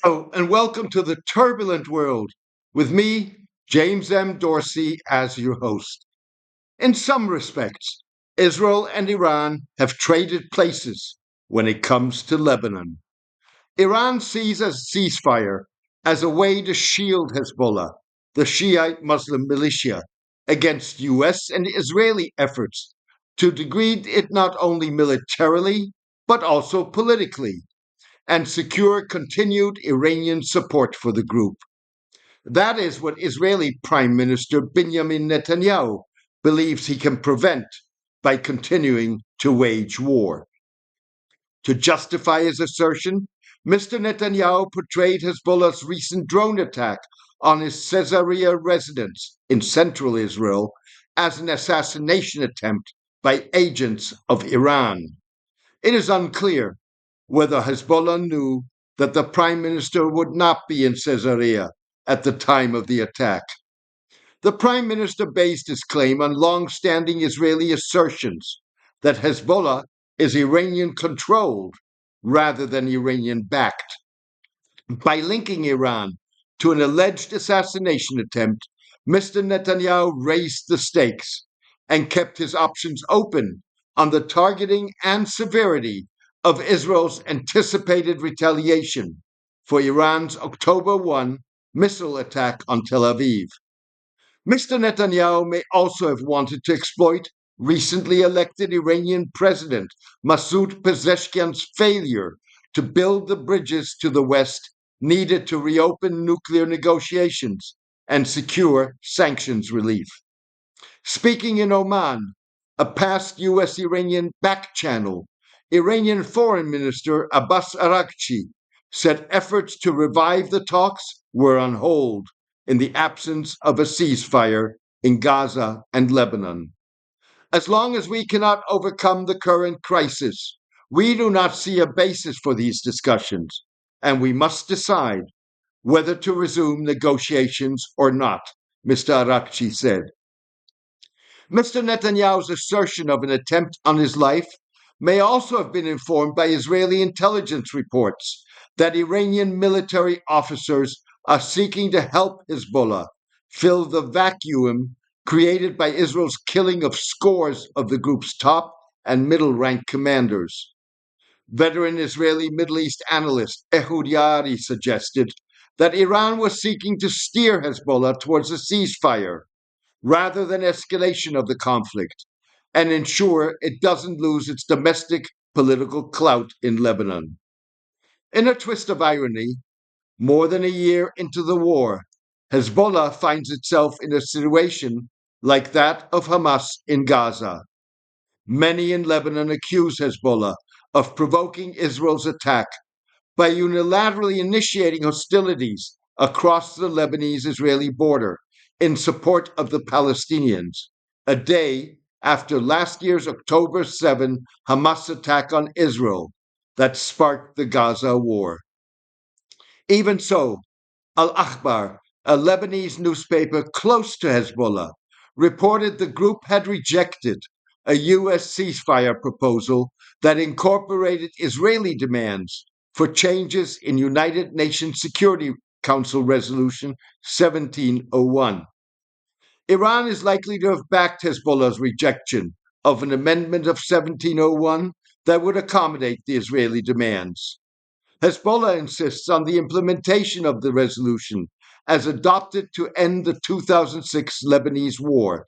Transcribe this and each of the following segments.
Hello, and welcome to the turbulent world with me, James M. Dorsey, as your host. In some respects, Israel and Iran have traded places when it comes to Lebanon. Iran sees a ceasefire as a way to shield Hezbollah, the Shiite Muslim militia, against US and Israeli efforts to degrade it not only militarily, but also politically and secure continued Iranian support for the group. That is what Israeli Prime Minister Binyamin Netanyahu believes he can prevent by continuing to wage war. To justify his assertion, Mr. Netanyahu portrayed Hezbollah's recent drone attack on his Caesarea residence in central Israel as an assassination attempt by agents of Iran. It is unclear whether Hezbollah knew that the prime minister would not be in Caesarea at the time of the attack. The prime minister based his claim on long standing Israeli assertions that Hezbollah is Iranian controlled rather than Iranian backed. By linking Iran to an alleged assassination attempt, Mr. Netanyahu raised the stakes and kept his options open on the targeting and severity of Israel's anticipated retaliation for Iran's October 1 missile attack on Tel Aviv. Mr. Netanyahu may also have wanted to exploit recently elected Iranian President Masoud Pezeshkian's failure to build the bridges to the West needed to reopen nuclear negotiations and secure sanctions relief. Speaking in Oman, a past US Iranian back channel, Iranian Foreign Minister Abbas Araghchi said efforts to revive the talks were on hold in the absence of a ceasefire in Gaza and Lebanon. As long as we cannot overcome the current crisis, we do not see a basis for these discussions, and we must decide whether to resume negotiations or not, Mr. Araghchi said. Mr. Netanyahu's assertion of an attempt on his life may also have been informed by Israeli intelligence reports that Iranian military officers are seeking to help Hezbollah fill the vacuum created by Israel's killing of scores of the group's top and middle rank commanders. Veteran Israeli Middle East analyst Ehud Yaari suggested that Iran was seeking to steer Hezbollah towards a ceasefire rather than escalation of the conflict and ensure it doesn't lose its domestic political clout in Lebanon. In a twist of irony, more than a year into the war, Hezbollah finds itself in a situation like that of Hamas in Gaza. Many in Lebanon accuse Hezbollah of provoking Israel's attack by unilaterally initiating hostilities across the Lebanese Israeli border in support of the Palestinians, a day after last year's October 7 Hamas attack on Israel that sparked the Gaza war. Even so, Al Akhbar, a Lebanese newspaper close to Hezbollah, reported the group had rejected a U.S. ceasefire proposal that incorporated Israeli demands for changes in United Nations Security Council Resolution 1701. Iran is likely to have backed Hezbollah's rejection of an amendment of 1701 that would accommodate the Israeli demands. Hezbollah insists on the implementation of the resolution as adopted to end the 2006 Lebanese war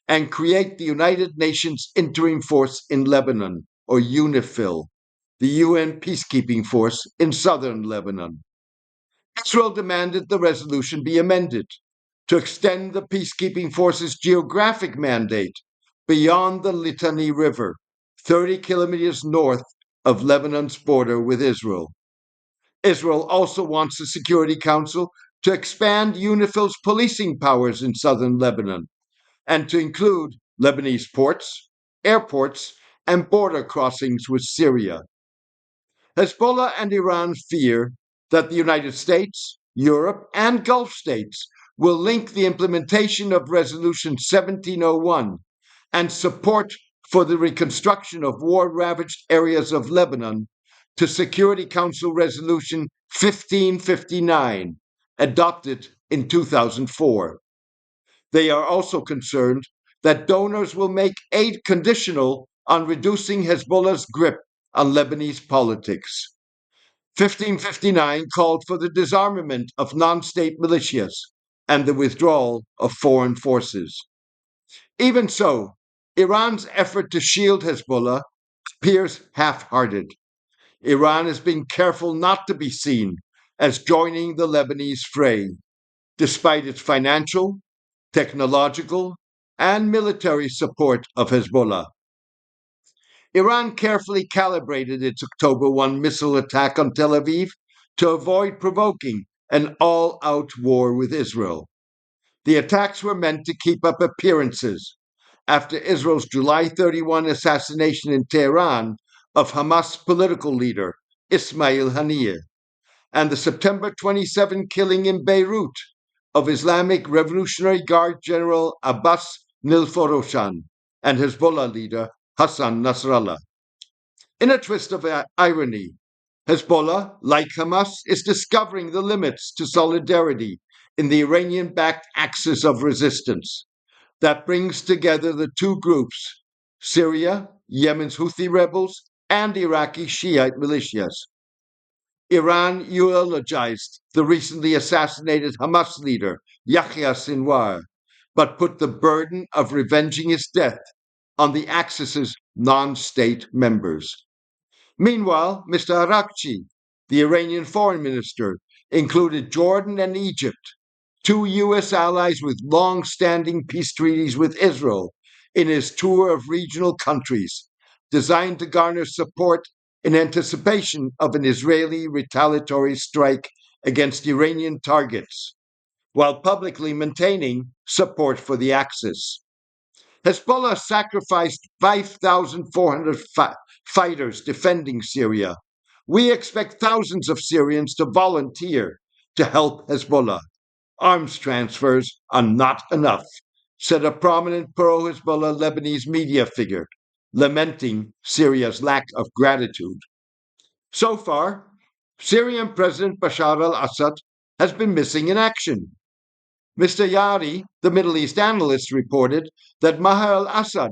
and create the United Nations Interim Force in Lebanon, or UNIFIL, the UN peacekeeping force in southern Lebanon. Israel demanded the resolution be amended to extend the peacekeeping force's geographic mandate beyond the Litani River, 30 kilometers north of Lebanon's border with Israel. Israel also wants the Security Council to expand UNIFIL's policing powers in southern Lebanon and to include Lebanese ports, airports, and border crossings with Syria. Hezbollah and Iran fear that the United States, Europe, and Gulf states will link the implementation of Resolution 1701 and support for the reconstruction of war ravaged areas of Lebanon to Security Council Resolution 1559, adopted in 2004. They are also concerned that donors will make aid conditional on reducing Hezbollah's grip on Lebanese politics. 1559 called for the disarmament of non-state militias and the withdrawal of foreign forces. Even so, Iran's effort to shield Hezbollah appears half-hearted. Iran is being careful not to be seen as joining the Lebanese fray, despite its financial, technological, and military support of Hezbollah. Iran carefully calibrated its October 1 missile attack on Tel Aviv to avoid provoking an all-out war with Israel. The attacks were meant to keep up appearances after Israel's July 31 assassination in Tehran of Hamas political leader Ismail Haniyeh and the September 27 killing in Beirut of Islamic Revolutionary Guard General Abbas Nilforoshan and Hezbollah leader Hassan Nasrallah. In a twist of irony, Hezbollah, like Hamas, is discovering the limits to solidarity in the Iranian-backed axis of resistance that brings together the two groups, Syria, Yemen's Houthi rebels, and Iraqi Shiite militias. Iran eulogized the recently assassinated Hamas leader, Yahya Sinwar, but put the burden of revenging his death on the Axis's non-state members. Meanwhile, Mr. Arakchi, the Iranian foreign minister, included Jordan and Egypt, two U.S. allies with long-standing peace treaties with Israel, in his tour of regional countries, designed to garner support in anticipation of an Israeli retaliatory strike against Iranian targets, while publicly maintaining support for the Axis. Hezbollah sacrificed 5,400 fighters defending Syria. We expect thousands of Syrians to volunteer to help Hezbollah. Arms transfers are not enough, said a prominent pro-Hezbollah Lebanese media figure, lamenting Syria's lack of gratitude. So far, Syrian President Bashar al-Assad has been missing in action. Mr. Yari, the Middle East analyst, reported that Maher al-Assad,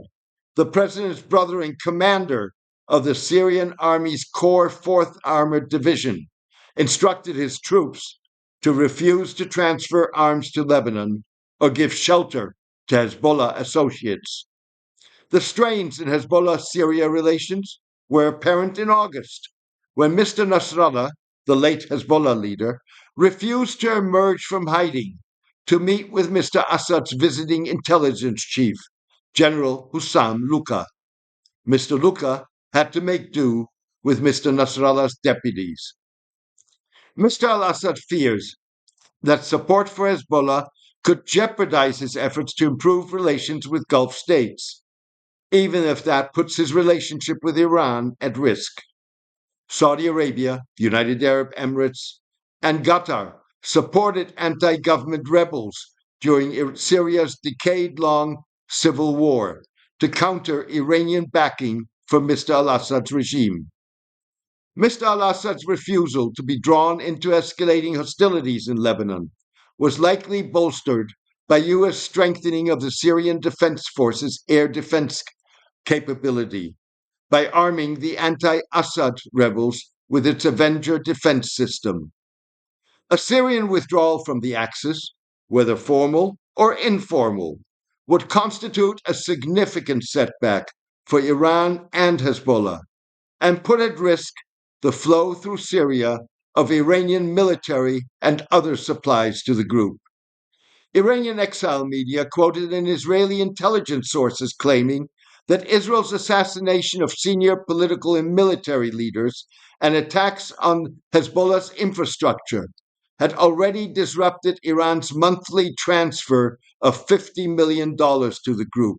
the president's brother and commander of the Syrian Army's Corps 4th Armored Division, instructed his troops to refuse to transfer arms to Lebanon or give shelter to Hezbollah associates. The strains in Hezbollah-Syria relations were apparent in August, when Mr. Nasrallah, the late Hezbollah leader, refused to emerge from hiding to meet with Mr. Assad's visiting intelligence chief, General Hussam Luka. Mr. Luka had to make do with Mr. Nasrallah's deputies. Mr. al-Assad fears that support for Hezbollah could jeopardize his efforts to improve relations with Gulf states, even if that puts his relationship with Iran at risk. Saudi Arabia, the United Arab Emirates, and Qatar supported anti-government rebels during Syria's decade-long civil war to counter Iranian backing for Mr. al-Assad's regime. Mr. al-Assad's refusal to be drawn into escalating hostilities in Lebanon was likely bolstered by U.S. strengthening of the Syrian Defense Forces' air defense capability by arming the anti-Assad rebels with its Avenger defense system. A Syrian withdrawal from the Axis, whether formal or informal, would constitute a significant setback for Iran and Hezbollah and put at risk the flow through Syria of Iranian military and other supplies to the group. Iranian exile media quoted an Israeli intelligence sources claiming that Israel's assassination of senior political and military leaders and attacks on Hezbollah's infrastructure had already disrupted Iran's monthly transfer of $50 million to the group,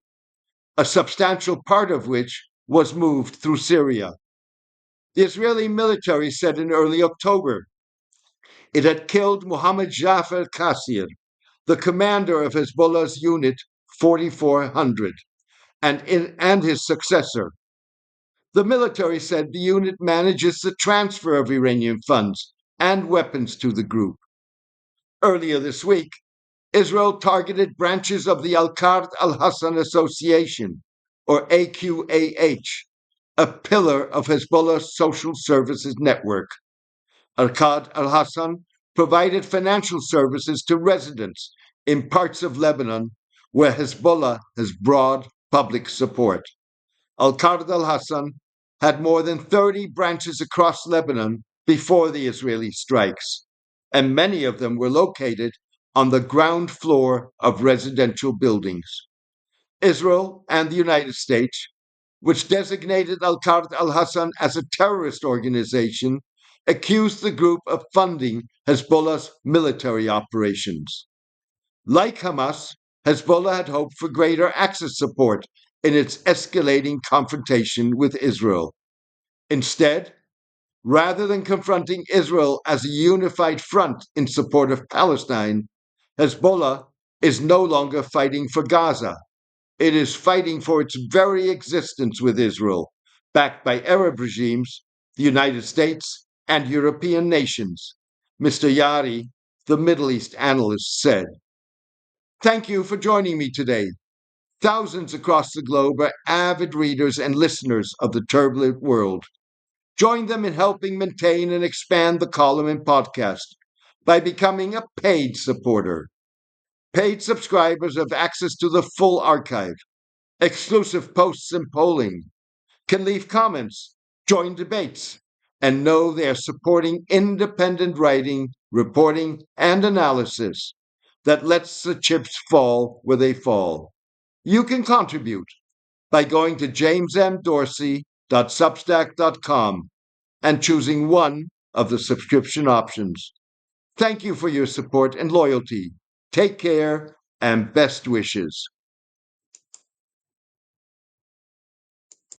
a substantial part of which was moved through Syria. The Israeli military said in early October it had killed Mohammad Jafar Qasir, the commander of Hezbollah's Unit 4400, and his successor. The military said the unit manages the transfer of Iranian funds and weapons to the group. Earlier this week, Israel targeted branches of the Al-Qard al-Hassan Association, or AQAH, a pillar of Hezbollah's social services network. Al-Qard al-Hassan provided financial services to residents in parts of Lebanon where Hezbollah has broad public support. Al-Qard al-Hassan had more than 30 branches across Lebanon before the Israeli strikes, and many of them were located on the ground floor of residential buildings. Israel and the United States, which designated Al-Qard al-Hassan as a terrorist organization, accused the group of funding Hezbollah's military operations. Like Hamas, Hezbollah had hoped for greater Axis support in its escalating confrontation with Israel. Instead, rather than confronting Israel as a unified front in support of Palestine, Hezbollah is no longer fighting for Gaza. It is fighting for its very existence with Israel, backed by Arab regimes, the United States, and European nations, Mr. Yari, the Middle East analyst, said. Thank you for joining me today. Thousands across the globe are avid readers and listeners of the turbulent world. Join them in helping maintain and expand the column and podcast by becoming a paid supporter. Paid subscribers have access to the full archive, exclusive posts and polling, can leave comments, join debates, and know they are supporting independent writing, reporting, and analysis that lets the chips fall where they fall. You can contribute by going to jamesmdorsey.substack.com and choosing one of the subscription options. Thank you for your support and loyalty. Take care and best wishes.